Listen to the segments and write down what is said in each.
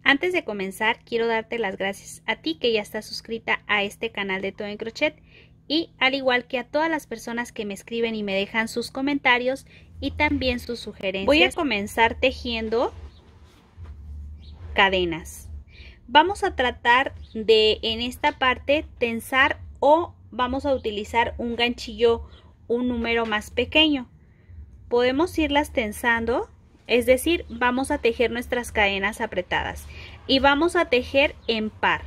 Antes de comenzar, quiero darte las gracias a ti que ya estás suscrita a este canal de Todo en Crochet y al igual que a todas las personas que me escriben y me dejan sus comentarios y también sus sugerencias. Voy a comenzar tejiendo cadenas. Vamos a tratar de en esta parte tensar o vamos a utilizar un ganchillo, un número más pequeño. Podemos irlas tensando. Es decir, vamos a tejer nuestras cadenas apretadas y vamos a tejer en par.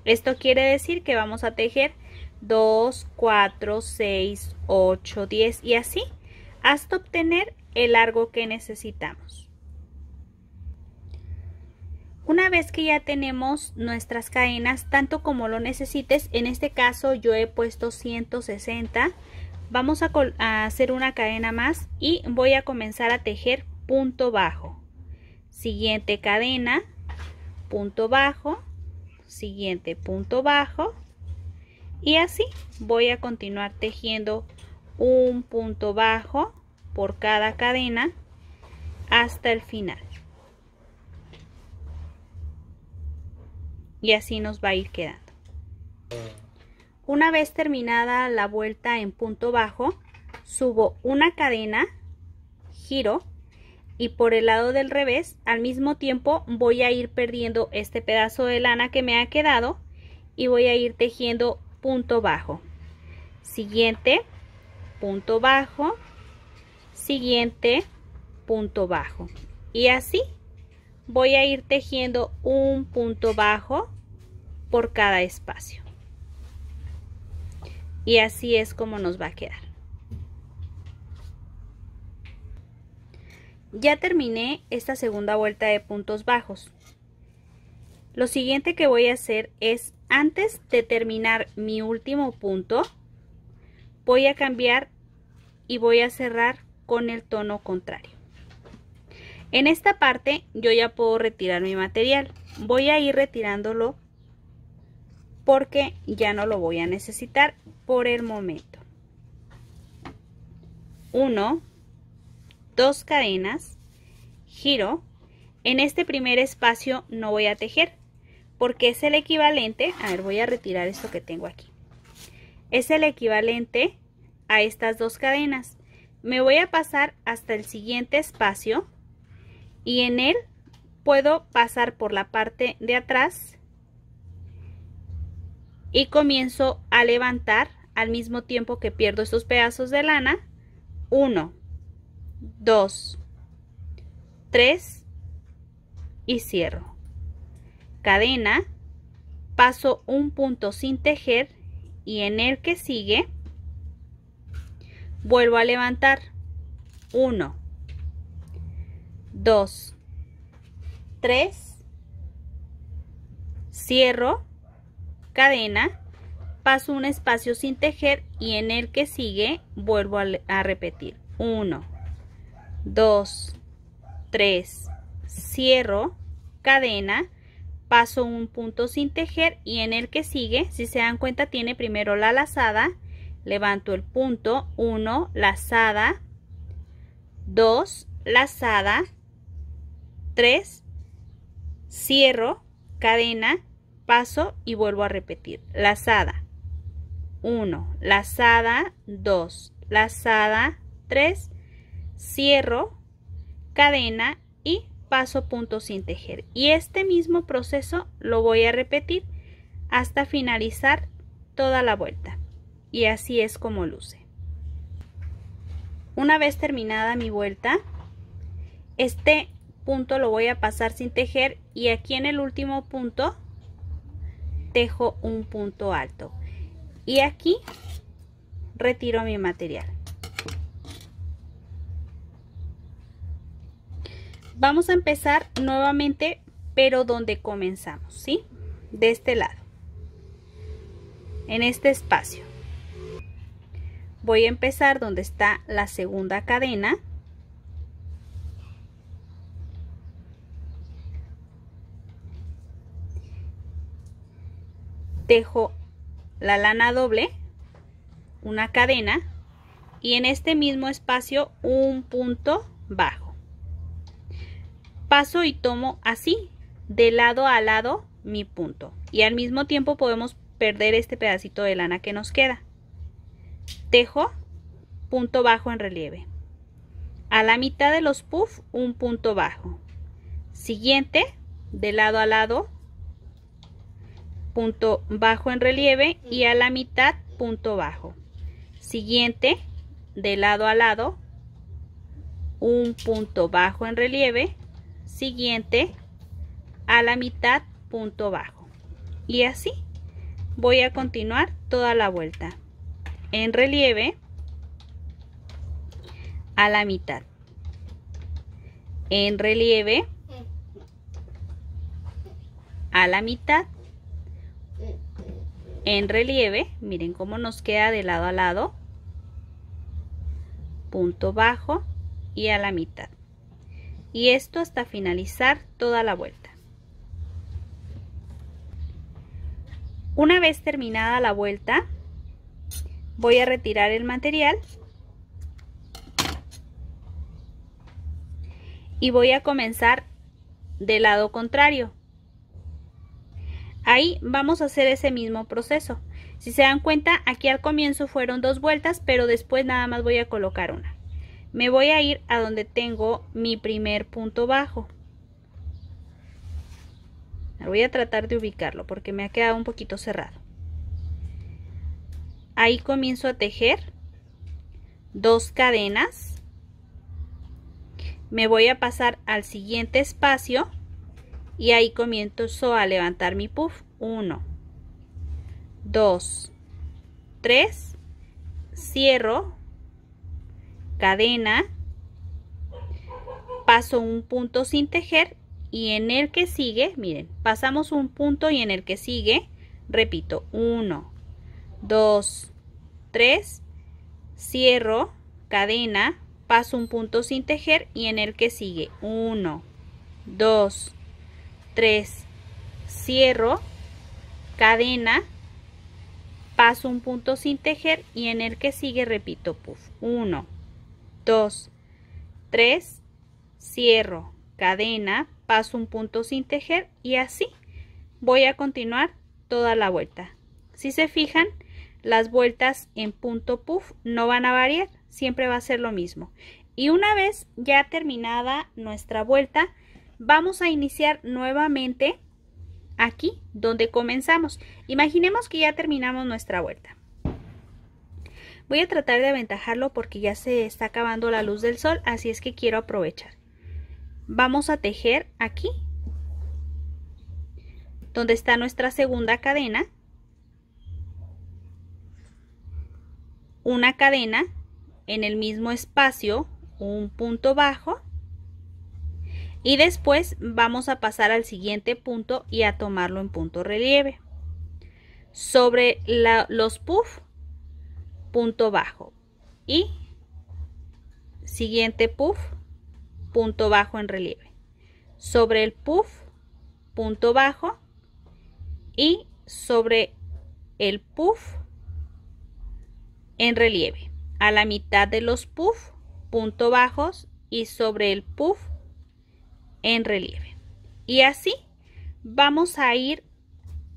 Esto quiere decir que vamos a tejer 2, 4, 6, 8, 10 y así hasta obtener el largo que necesitamos. Una vez que ya tenemos nuestras cadenas tanto como lo necesites, en este caso yo he puesto 160. Vamos a hacer una cadena más y voy a comenzar a tejer punto bajo, siguiente cadena, punto bajo, siguiente punto bajo y así voy a continuar tejiendo un punto bajo por cada cadena hasta el final. Y así nos va a ir quedando. Una vez terminada la vuelta en punto bajo, subo una cadena, giro y por el lado del revés al mismo tiempo voy a ir perdiendo este pedazo de lana que me ha quedado y voy a ir tejiendo punto bajo, siguiente punto bajo, siguiente punto bajo y así voy a ir tejiendo un punto bajo por cada espacio. Y así es como nos va a quedar. Ya terminé esta segunda vuelta de puntos bajos. Lo siguiente que voy a hacer es, antes de terminar mi último punto, voy a cambiar y voy a cerrar con el tono contrario. En esta parte yo ya puedo retirar mi material. Voy a ir retirándolo porque ya no lo voy a necesitar por el momento. 1, 2 cadenas, giro. En este primer espacio no voy a tejer porque es el equivalente, a ver, voy a retirar esto que tengo aquí. Es el equivalente a estas 2 cadenas. Me voy a pasar hasta el siguiente espacio y en él puedo pasar por la parte de atrás y comienzo a levantar al mismo tiempo que pierdo estos pedazos de lana. 1, 2, 3 y cierro. Cadena, paso un punto sin tejer y en el que sigue vuelvo a levantar. 1, 2, 3, cierro, cadena, paso un espacio sin tejer y en el que sigue vuelvo a repetir. 1, 2, 3, cierro, cadena, paso un punto sin tejer y en el que sigue, si se dan cuenta, tiene primero la lazada, levanto el punto, 1, lazada, 2, lazada, 3, cierro, cadena, paso y vuelvo a repetir. Lazada, 1, lazada, 2, lazada, 3, cierro, cadena y paso punto sin tejer. Y este mismo proceso lo voy a repetir hasta finalizar toda la vuelta. Y así es como luce. Una vez terminada mi vuelta, este punto lo voy a pasar sin tejer y aquí en el último punto tejo un punto alto y aquí retiro mi material. Vamos a empezar nuevamente, pero donde comenzamos, ¿sí? De este lado, en este espacio. Voy a empezar donde está la segunda cadena. Tejo la lana doble, una cadena y en este mismo espacio un punto bajo. Paso y tomo así de lado a lado mi punto. Y al mismo tiempo podemos perder este pedacito de lana que nos queda. Tejo, punto bajo en relieve. A la mitad de los puff, un punto bajo. Siguiente, de lado a lado, punto bajo en relieve, y a la mitad, punto bajo. Siguiente, de lado a lado, un punto bajo en relieve. Siguiente, a la mitad, punto bajo. Y así voy a continuar toda la vuelta. En relieve, a la mitad. En relieve, a la mitad. En relieve, miren cómo nos queda de lado a lado, punto bajo y a la mitad. Y esto hasta finalizar toda la vuelta. Una vez terminada la vuelta, voy a retirar el material y voy a comenzar del lado contrario. Ahí vamos a hacer ese mismo proceso. Si se dan cuenta, aquí al comienzo fueron 2 vueltas, pero después nada más voy a colocar una. Me voy a ir a donde tengo mi primer punto bajo. Voy a tratar de ubicarlo porque me ha quedado un poquito cerrado. Ahí comienzo a tejer 2 cadenas. Me voy a pasar al siguiente espacio y ahí comienzo a levantar mi puff. 1, 2, 3, cierro, cadena, paso un punto sin tejer y en el que sigue, miren, pasamos un punto y en el que sigue, repito, 1, 2, 3, cierro, cadena, paso un punto sin tejer y en el que sigue, 1, 2, 3, cierro, cadena, paso un punto sin tejer y en el que sigue repito puff. 1, 2, 3, cierro, cadena, paso un punto sin tejer y así voy a continuar toda la vuelta. Si se fijan, las vueltas en punto puff no van a variar, siempre va a ser lo mismo. Y una vez ya terminada nuestra vuelta, vamos a iniciar nuevamente aquí donde comenzamos. Imaginemos que ya terminamos nuestra vuelta. Voy a tratar de aventajarlo porque ya se está acabando la luz del sol, así es que quiero aprovechar. Vamos a tejer aquí donde está nuestra segunda cadena, una cadena, en el mismo espacio un punto bajo y después vamos a pasar al siguiente punto y a tomarlo en punto relieve. Sobre los puff, punto bajo y siguiente puff, punto bajo en relieve. Sobre el puff, punto bajo y sobre el puff en relieve. A la mitad de los puff, punto bajos y sobre el puff en relieve. Y así vamos a ir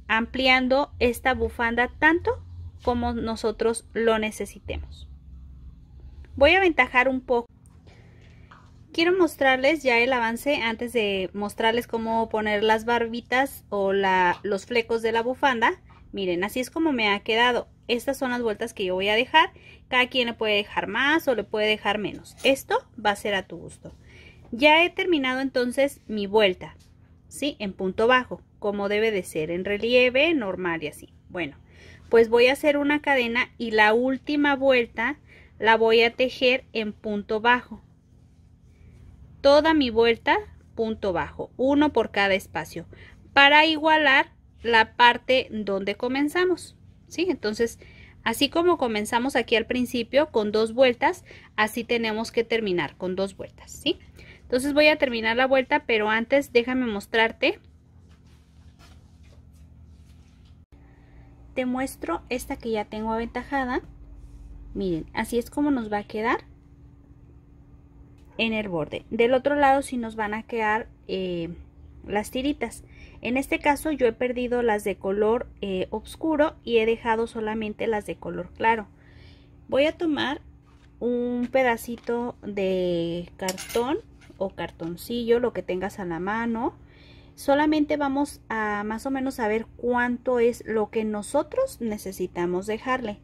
ampliando esta bufanda tanto como nosotros lo necesitemos. Voy a aventajar un poco. Quiero mostrarles ya el avance antes de mostrarles cómo poner las barbitas o los flecos de la bufanda. Miren, así es como me ha quedado. Estas son las vueltas que yo voy a dejar. Cada quien le puede dejar más o le puede dejar menos. Esto va a ser a tu gusto. Ya he terminado entonces mi vuelta, ¿sí? En punto bajo, como debe de ser, en relieve, normal y así. Bueno, pues voy a hacer una cadena y la última vuelta la voy a tejer en punto bajo. Toda mi vuelta, punto bajo, uno por cada espacio, para igualar la parte donde comenzamos, ¿sí? Entonces, así como comenzamos aquí al principio con 2 vueltas, así tenemos que terminar con 2 vueltas, ¿sí? Entonces voy a terminar la vuelta, pero antes déjame mostrarte. Te muestro esta que ya tengo aventajada. Miren, así es como nos va a quedar en el borde. Del otro lado sí nos van a quedar las tiritas. En este caso yo he perdido las de color oscuro y he dejado solamente las de color claro. Voy a tomar un pedacito de cartón o cartoncillo, lo que tengas a la mano. Solamente vamos a más o menos a ver cuánto es lo que nosotros necesitamos dejarle.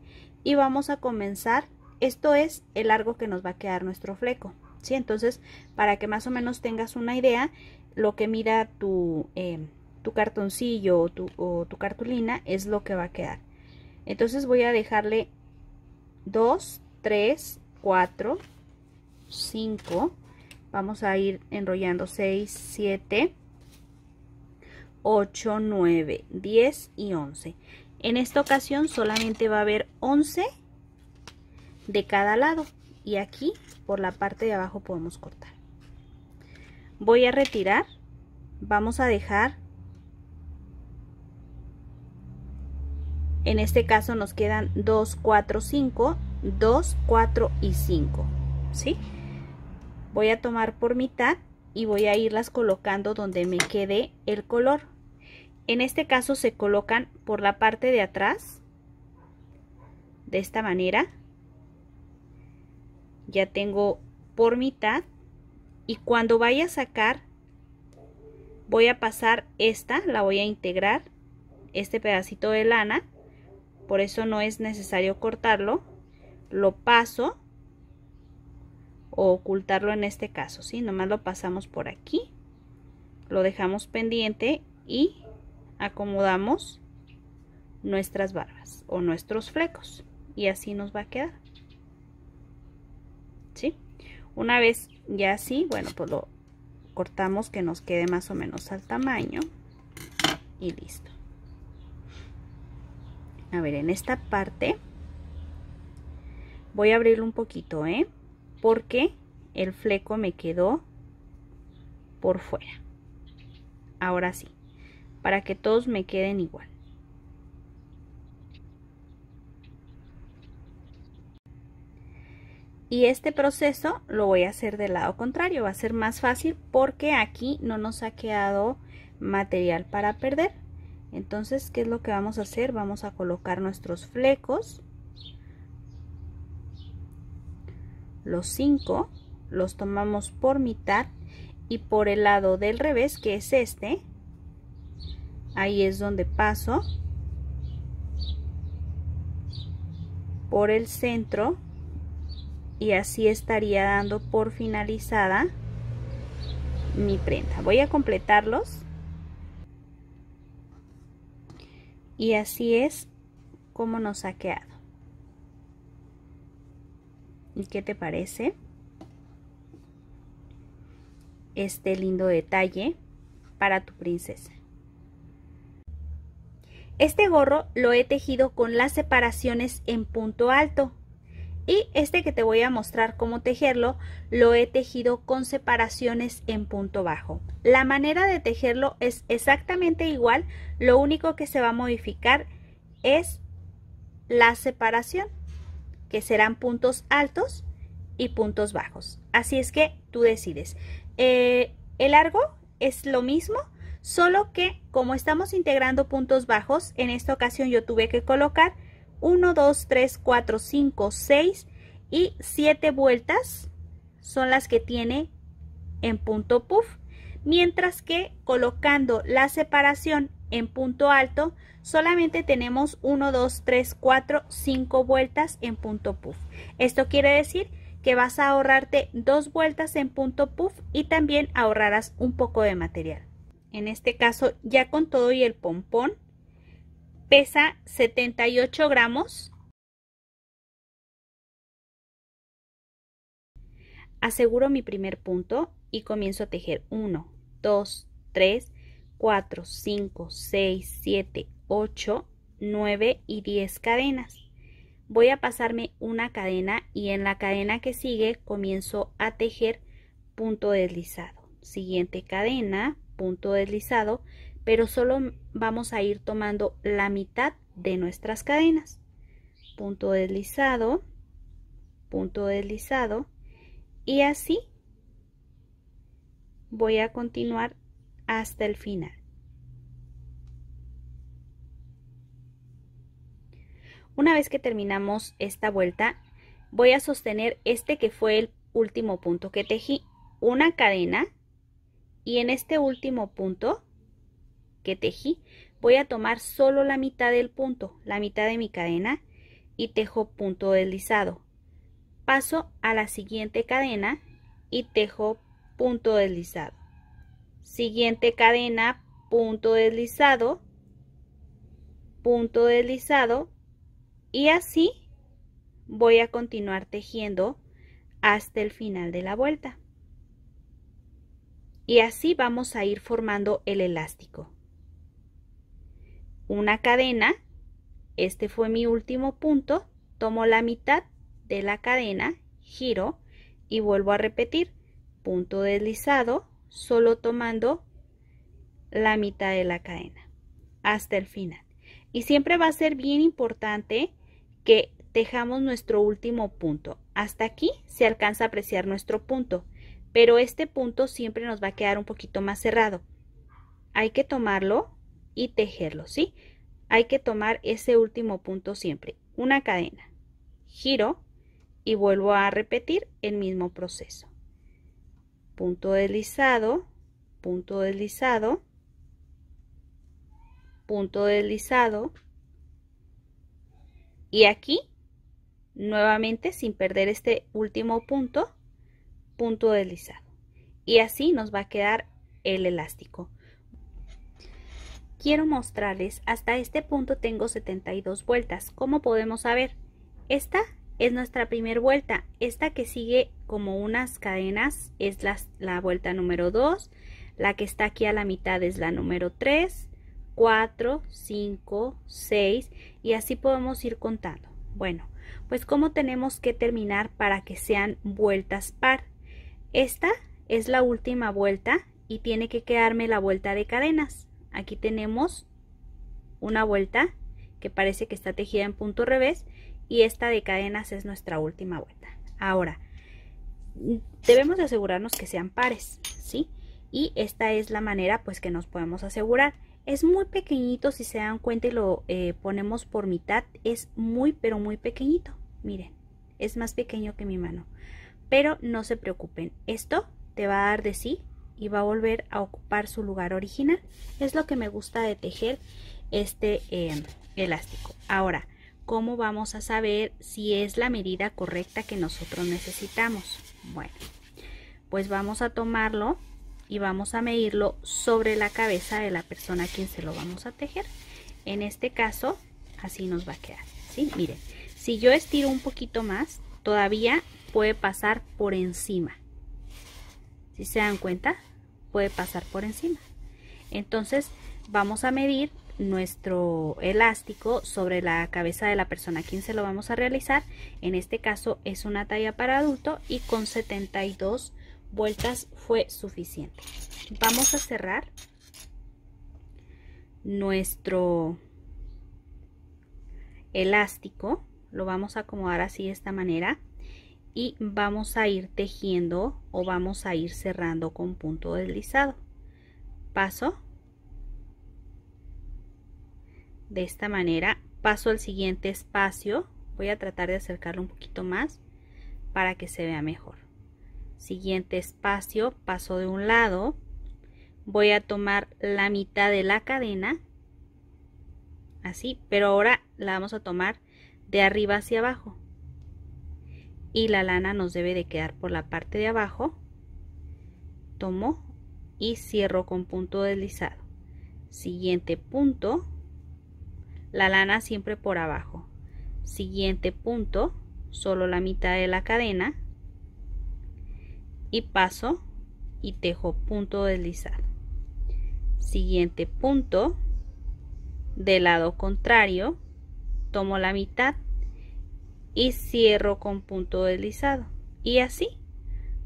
Y vamos a comenzar, esto es el largo que nos va a quedar nuestro fleco, ¿sí? Entonces, para que más o menos tengas una idea, lo que mida tu cartoncillo o tu cartulina es lo que va a quedar. Entonces voy a dejarle 2, 3, 4, 5, vamos a ir enrollando 6, 7, 8, 9, 10 y 11. En esta ocasión solamente va a haber 11 de cada lado y aquí por la parte de abajo podemos cortar. Voy a retirar, vamos a dejar, en este caso nos quedan 2, 4, 5, 2, 4 y 5, ¿sí? Voy a tomar por mitad y voy a irlas colocando donde me quede el color. En este caso se colocan por la parte de atrás, de esta manera. Ya tengo por mitad y cuando vaya a sacar voy a pasar esta, la voy a integrar, este pedacito de lana, por eso no es necesario cortarlo, lo paso o ocultarlo en este caso, ¿sí? Nomás lo pasamos por aquí, lo dejamos pendiente y acomodamos nuestras barbas o nuestros flecos y así nos va a quedar, ¿sí? Una vez ya así, bueno, pues lo cortamos que nos quede más o menos al tamaño y listo. A ver, en esta parte voy a abrirlo un poquito, porque el fleco me quedó por fuera. Ahora sí, para que todos me queden igual. Y este proceso lo voy a hacer del lado contrario, va a ser más fácil porque aquí no nos ha quedado material para perder. Entonces, ¿qué es lo que vamos a hacer? Vamos a colocar nuestros flecos, los 5, los tomamos por mitad y por el lado del revés, que es este, ahí es donde paso por el centro y así estaría dando por finalizada mi prenda. Voy a completarlos y así es como nos ha quedado. ¿Y qué te parece este lindo detalle para tu princesa? Este gorro lo he tejido con las separaciones en punto alto. Y este que te voy a mostrar cómo tejerlo, lo he tejido con separaciones en punto bajo. La manera de tejerlo es exactamente igual, lo único que se va a modificar es la separación, que serán puntos altos y puntos bajos. Así es que tú decides. El largo es lo mismo, solo que como estamos integrando puntos bajos, en esta ocasión yo tuve que colocar 1, 2, 3, 4, 5, 6 y 7 vueltas son las que tiene en punto puff, mientras que colocando la separación en punto alto solamente tenemos 1, 2, 3, 4, 5 vueltas en punto puff. Esto quiere decir que vas a ahorrarte 2 vueltas en punto puff y también ahorrarás un poco de material. En este caso, ya con todo y el pompón, pesa 78 gramos. Aseguro mi primer punto y comienzo a tejer 1, 2, 3, 4, 5, 6, 7, 8, 9 y 10 cadenas. Voy a pasarme una cadena y en la cadena que sigue comienzo a tejer punto deslizado. Siguiente cadena, punto deslizado, pero solo vamos a ir tomando la mitad de nuestras cadenas. Punto deslizado y así voy a continuar hasta el final. Una vez que terminamos esta vuelta, voy a sostener este que fue el último punto que tejí, una cadena, y en este último punto que tejí voy a tomar solo la mitad del punto, la mitad de mi cadena, y tejo punto deslizado. Paso a la siguiente cadena y tejo punto deslizado. Siguiente cadena, punto deslizado, y así voy a continuar tejiendo hasta el final de la vuelta. Y así vamos a ir formando el elástico. Una cadena, este fue mi último punto, tomo la mitad de la cadena, giro y vuelvo a repetir punto deslizado, solo tomando la mitad de la cadena hasta el final. Y siempre va a ser bien importante que tejamos nuestro último punto. Hasta aquí se alcanza a apreciar nuestro punto, pero este punto siempre nos va a quedar un poquito más cerrado. Hay que tomarlo y tejerlo, ¿sí? Hay que tomar ese último punto siempre. Una cadena, giro y vuelvo a repetir el mismo proceso. Punto deslizado, punto deslizado, punto deslizado, y aquí nuevamente, sin perder este último punto, punto deslizado, y así nos va a quedar el elástico. Quiero mostrarles, hasta este punto tengo 72 vueltas. ¿Cómo podemos saber? Esta es nuestra primera vuelta. Esta que sigue como unas cadenas es la vuelta número 2. La que está aquí a la mitad es la número 3, 4, 5, 6, y así podemos ir contando. Bueno, pues ¿cómo tenemos que terminar para que sean vueltas par? Esta es la última vuelta y tiene que quedarme la vuelta de cadenas. Aquí tenemos una vuelta que parece que está tejida en punto revés, y esta de cadenas es nuestra última vuelta. Ahora, debemos de asegurarnos que sean pares, ¿sí? Y esta es la manera pues que nos podemos asegurar. Es muy pequeñito, si se dan cuenta y lo ponemos por mitad, es muy pero muy pequeñito. Miren, es más pequeño que mi mano, pero no se preocupen, esto te va a dar de sí y va a volver a ocupar su lugar original. Es lo que me gusta de tejer este elástico. Ahora, ¿cómo vamos a saber si es la medida correcta que nosotros necesitamos? Bueno, pues vamos a tomarlo y vamos a medirlo sobre la cabeza de la persona a quien se lo vamos a tejer. En este caso, así nos va a quedar, ¿sí? Miren, si yo estiro un poquito más, todavía puede pasar por encima. Si se dan cuenta, puede pasar por encima. Entonces, vamos a medir nuestro elástico sobre la cabeza de la persona a quien se lo vamos a realizar. En este caso es una talla para adulto y con 72 vueltas fue suficiente. Vamos a cerrar nuestro elástico, lo vamos a acomodar así de esta manera y vamos a ir tejiendo o vamos a ir cerrando con punto deslizado. Paso de esta manera, paso al siguiente espacio, voy a tratar de acercarlo un poquito más para que se vea mejor. Siguiente espacio, paso de un lado, voy a tomar la mitad de la cadena, así, pero ahora la vamos a tomar de arriba hacia abajo y la lana nos debe de quedar por la parte de abajo. Tomo y cierro con punto deslizado. Siguiente punto, la lana siempre por abajo. Siguiente punto, solo la mitad de la cadena y paso y tejo punto deslizado. Siguiente punto, del lado contrario, tomo la mitad y cierro con punto deslizado, y así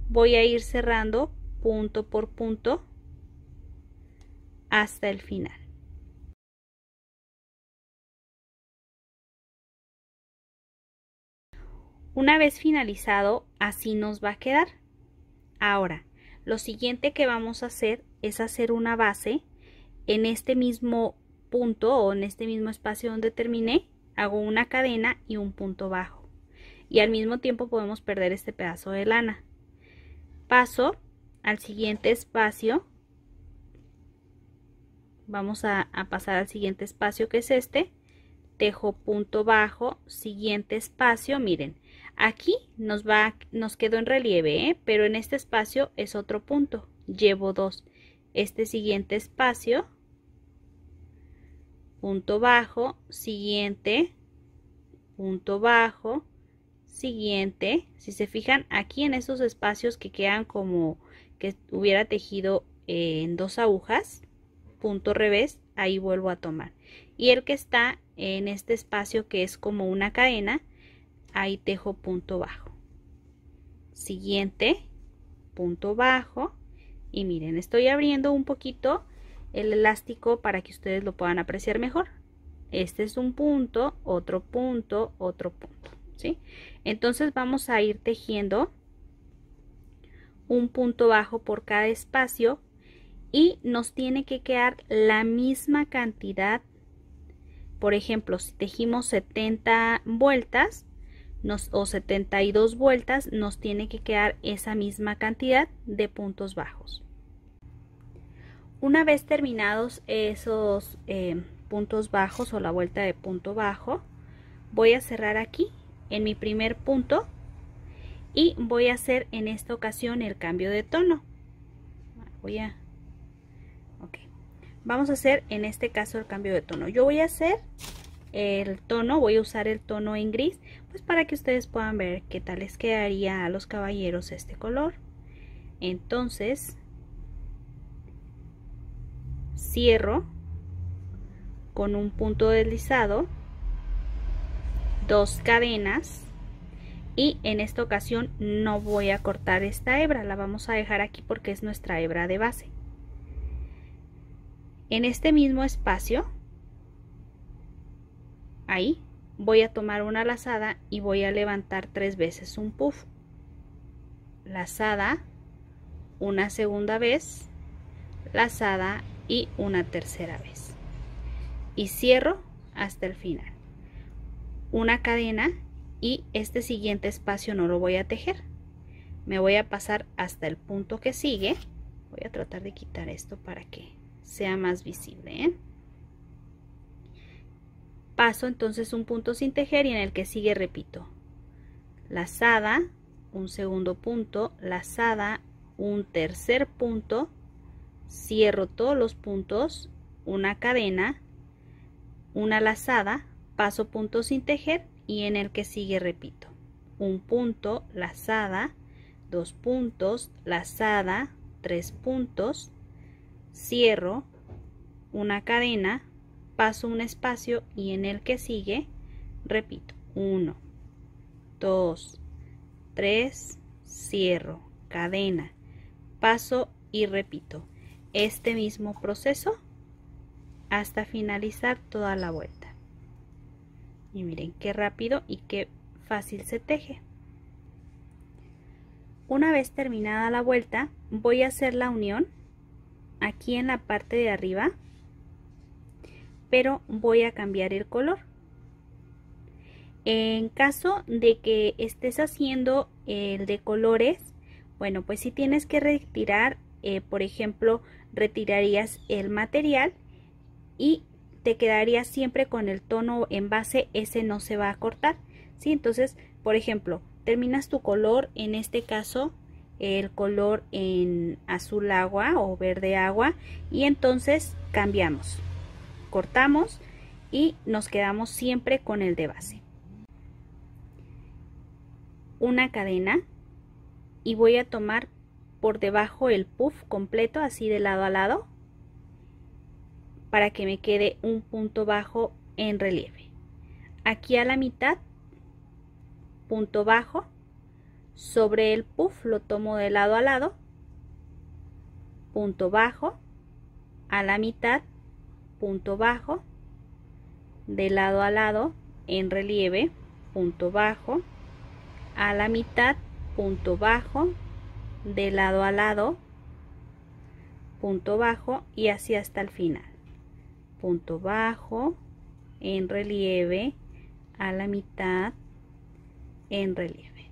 voy a ir cerrando punto por punto hasta el final. Una vez finalizado, así nos va a quedar. Ahora, Lo siguiente que vamos a hacer es hacer una base en este mismo punto o en este mismo espacio donde terminé. Hago una cadena y un punto bajo, y al mismo tiempo podemos perder este pedazo de lana. Paso al siguiente espacio, vamos a pasar al siguiente espacio, que es este, tejo punto bajo, siguiente espacio. Miren, aquí nos quedó en relieve, pero en este espacio es otro punto, llevo 2. Este siguiente espacio, punto bajo, siguiente, punto bajo, siguiente. Si se fijan aquí en estos espacios que quedan como que hubiera tejido en 2 agujas, punto revés, ahí vuelvo a tomar. Y el que está en este espacio que es como una cadena, ahí tejo punto bajo, siguiente, punto bajo. Y miren, estoy abriendo un poquito el elástico para que ustedes lo puedan apreciar mejor. Este es un punto, otro punto, otro punto, ¿sí? Entonces vamos a ir tejiendo un punto bajo por cada espacio y nos tiene que quedar la misma cantidad. Por ejemplo, si tejimos 70 vueltas o 72 vueltas, nos tiene que quedar esa misma cantidad de puntos bajos. Una vez terminados esos puntos bajos o la vuelta de punto bajo, voy a cerrar aquí en mi primer punto y voy a hacer en esta ocasión el cambio de tono. Vamos a hacer en este caso el cambio de tono. Yo voy a hacer el tono, voy a usar el tono en gris, pues para que ustedes puedan ver qué tal les quedaría a los caballeros este color. Entonces cierro con un punto deslizado, 2 cadenas, y en esta ocasión no voy a cortar esta hebra, la vamos a dejar aquí porque es nuestra hebra de base. En este mismo espacio, ahí voy a tomar una lazada y voy a levantar 3 veces un puff, lazada, una segunda vez, lazada y una tercera vez, y cierro hasta el final. Una cadena, y este siguiente espacio no lo voy a tejer, me voy a pasar hasta el punto que sigue. Voy a tratar de quitar esto para que sea más visible, ¿eh? Paso entonces un punto sin tejer y en el que sigue repito lazada, un segundo punto, lazada, un tercer punto, cierro todos los puntos, una cadena, una lazada, paso punto sin tejer y en el que sigue repito un punto, lazada, 2 puntos, lazada, 3 puntos, cierro, una cadena, paso un espacio y en el que sigue repito 1, 2, 3, cierro, cadena, paso y repito este mismo proceso hasta finalizar toda la vuelta. Y miren qué rápido y qué fácil se teje. Una vez terminada la vuelta, voy a hacer la unión aquí en la parte de arriba, pero voy a cambiar el color. En caso de que estés haciendo el de colores, bueno, pues si tienes que retirar, por ejemplo, retirarías el material y te quedarías siempre con el tono en base, ese no se va a cortar, ¿sí? Entonces, por ejemplo, terminas tu color, en este caso el color en azul agua o verde agua, y entonces cambiamos, cortamos y nos quedamos siempre con el de base. Una cadena y voy a tomar por debajo el puff completo, así de lado a lado, para que me quede un punto bajo en relieve. Aquí a la mitad, punto bajo, sobre el puff lo tomo de lado a lado, punto bajo, a la mitad, punto bajo, de lado a lado en relieve, punto bajo, a la mitad, punto bajo, de lado a lado punto bajo y así hasta el final. Punto bajo, en relieve, a la mitad, en relieve.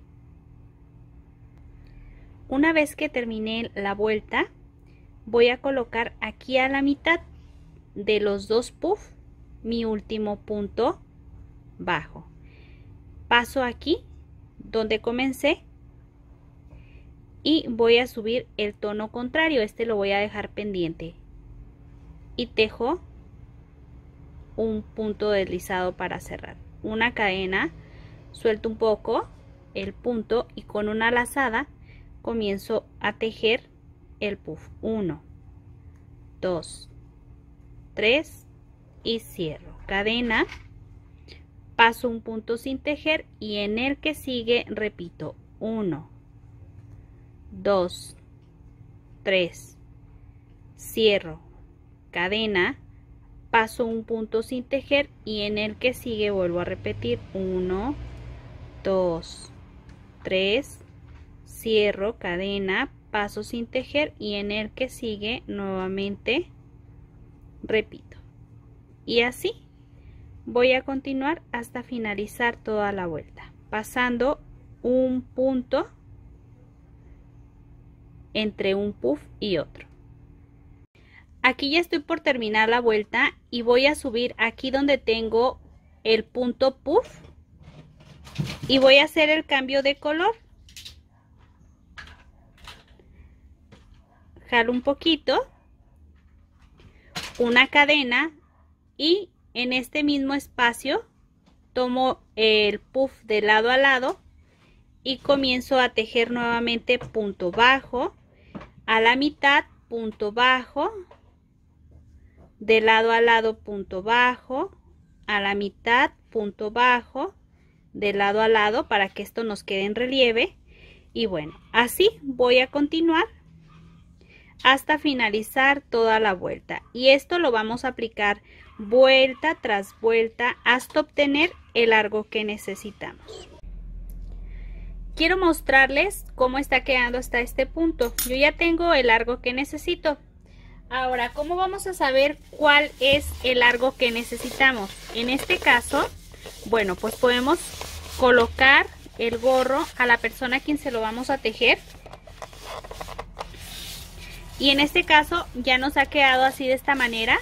Una vez que terminé la vuelta, voy a colocar aquí a la mitad de los dos puffs mi último punto bajo. Paso aquí donde comencé y voy a subir el tono contrario. Este lo voy a dejar pendiente y tejo un punto deslizado para cerrar. Una cadena, suelto un poco el punto y con una lazada comienzo a tejer el puff. 1, 2, 3 y cierro. Cadena, paso un punto sin tejer y en el que sigue repito 1, 2, 3, cierro. Cadena, paso un punto sin tejer y en el que sigue vuelvo a repetir 1, 2, 3, cierro. Cadena, paso sin tejer y en el que sigue nuevamente repito. Y así voy a continuar hasta finalizar toda la vuelta, pasando un punto entre un puff y otro. Aquí ya estoy por terminar la vuelta y voy a subir aquí donde tengo el punto puff y voy a hacer el cambio de color. Jalo un poquito, una cadena y en este mismo espacio tomo el puff de lado a lado y comienzo a tejer nuevamente punto bajo, a la mitad punto bajo, de lado a lado punto bajo, a la mitad punto bajo, de lado a lado para que esto nos quede en relieve. Y bueno, así voy a continuar hasta finalizar toda la vuelta y esto lo vamos a aplicar vuelta tras vuelta hasta obtener el largo que necesitamos. Quiero mostrarles cómo está quedando hasta este punto. Yo ya tengo el largo que necesito. Ahora, ¿cómo vamos a saber cuál es el largo que necesitamos? En este caso, bueno, pues podemos colocar el gorro a la persona a quien se lo vamos a tejer. Y en este caso ya nos ha quedado así de esta manera.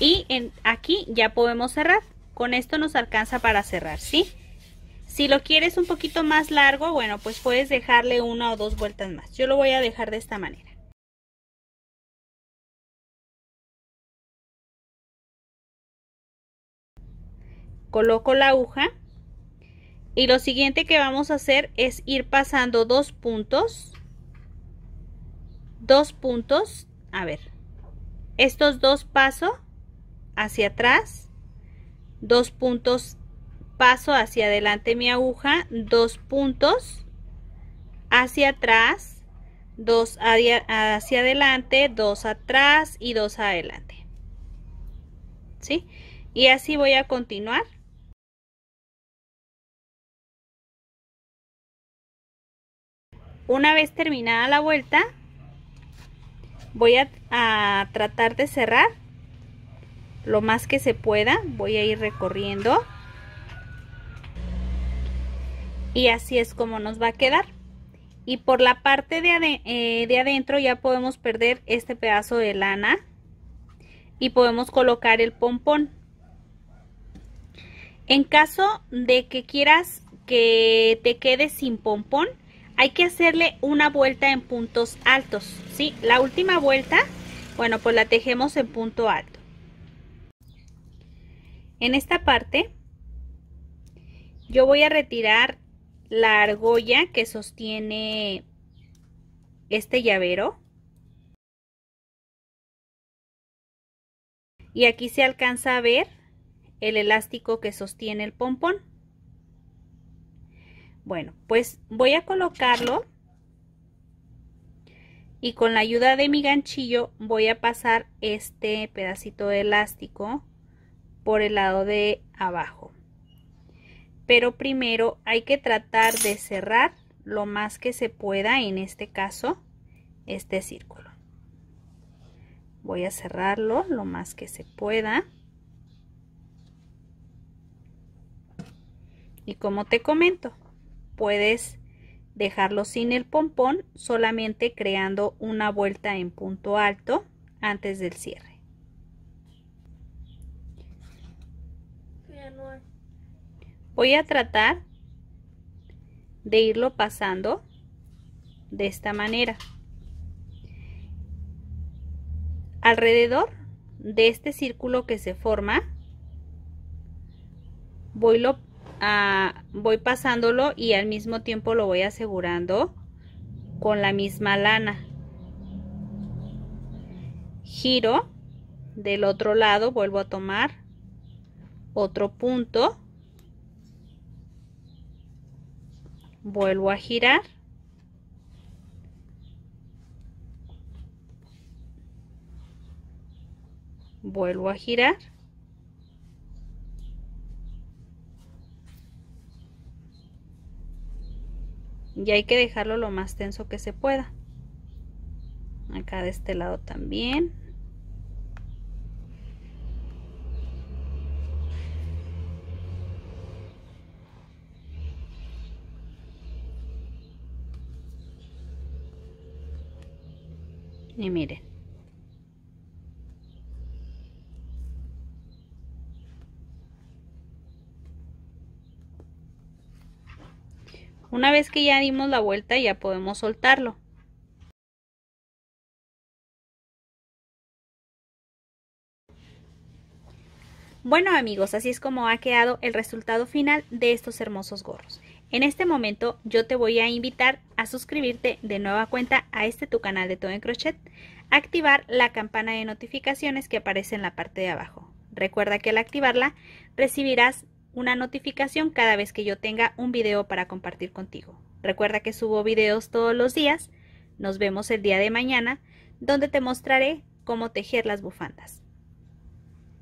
Y aquí ya podemos cerrar. Con esto nos alcanza para cerrar, ¿sí? Si lo quieres un poquito más largo, bueno, pues puedes dejarle una o dos vueltas más. Yo lo voy a dejar de esta manera. Coloco la aguja y lo siguiente que vamos a hacer es ir pasando dos puntos, a ver, estos dos paso hacia atrás, dos puntos paso hacia adelante mi aguja, dos puntos hacia atrás, dos hacia adelante, dos atrás y dos adelante, ¿sí? Y así voy a continuar. Una vez terminada la vuelta, voy a tratar de cerrar lo más que se pueda. Voy a ir recorriendo. Y así es como nos va a quedar. Y por la parte de adentro ya podemos perder este pedazo de lana. Y podemos colocar el pompón. En caso de que quieras que te quede sin pompón, hay que hacerle una vuelta en puntos altos, ¿sí? La última vuelta, bueno, pues la tejemos en punto alto. En esta parte, yo voy a retirar la argolla que sostiene este llavero. Y aquí se alcanza a ver el elástico que sostiene el pompón. Bueno, pues voy a colocarlo y con la ayuda de mi ganchillo voy a pasar este pedacito de elástico por el lado de abajo. Pero primero hay que tratar de cerrar lo más que se pueda, en este caso, este círculo. Voy a cerrarlo lo más que se pueda. Y como te comento, puedes dejarlo sin el pompón, solamente creando una vuelta en punto alto antes del cierre. Voy a tratar de irlo pasando de esta manera. Alrededor de este círculo que se forma, voy pasándolo y al mismo tiempo lo voy asegurando con la misma lana. Giro del otro lado, vuelvo a tomar otro punto, vuelvo a girar, vuelvo a girar, y hay que dejarlo lo más tenso que se pueda. Acá de este lado también. Y miren. Una vez que ya dimos la vuelta, ya podemos soltarlo. Bueno amigos, así es como ha quedado el resultado final de estos hermosos gorros. En este momento yo te voy a invitar a suscribirte de nueva cuenta a tu canal de Todo en Crochet, activar la campana de notificaciones que aparece en la parte de abajo. Recuerda que al activarla recibirás una notificación cada vez que yo tenga un video para compartir contigo. Recuerda que subo videos todos los días. Nos vemos el día de mañana, donde te mostraré cómo tejer las bufandas.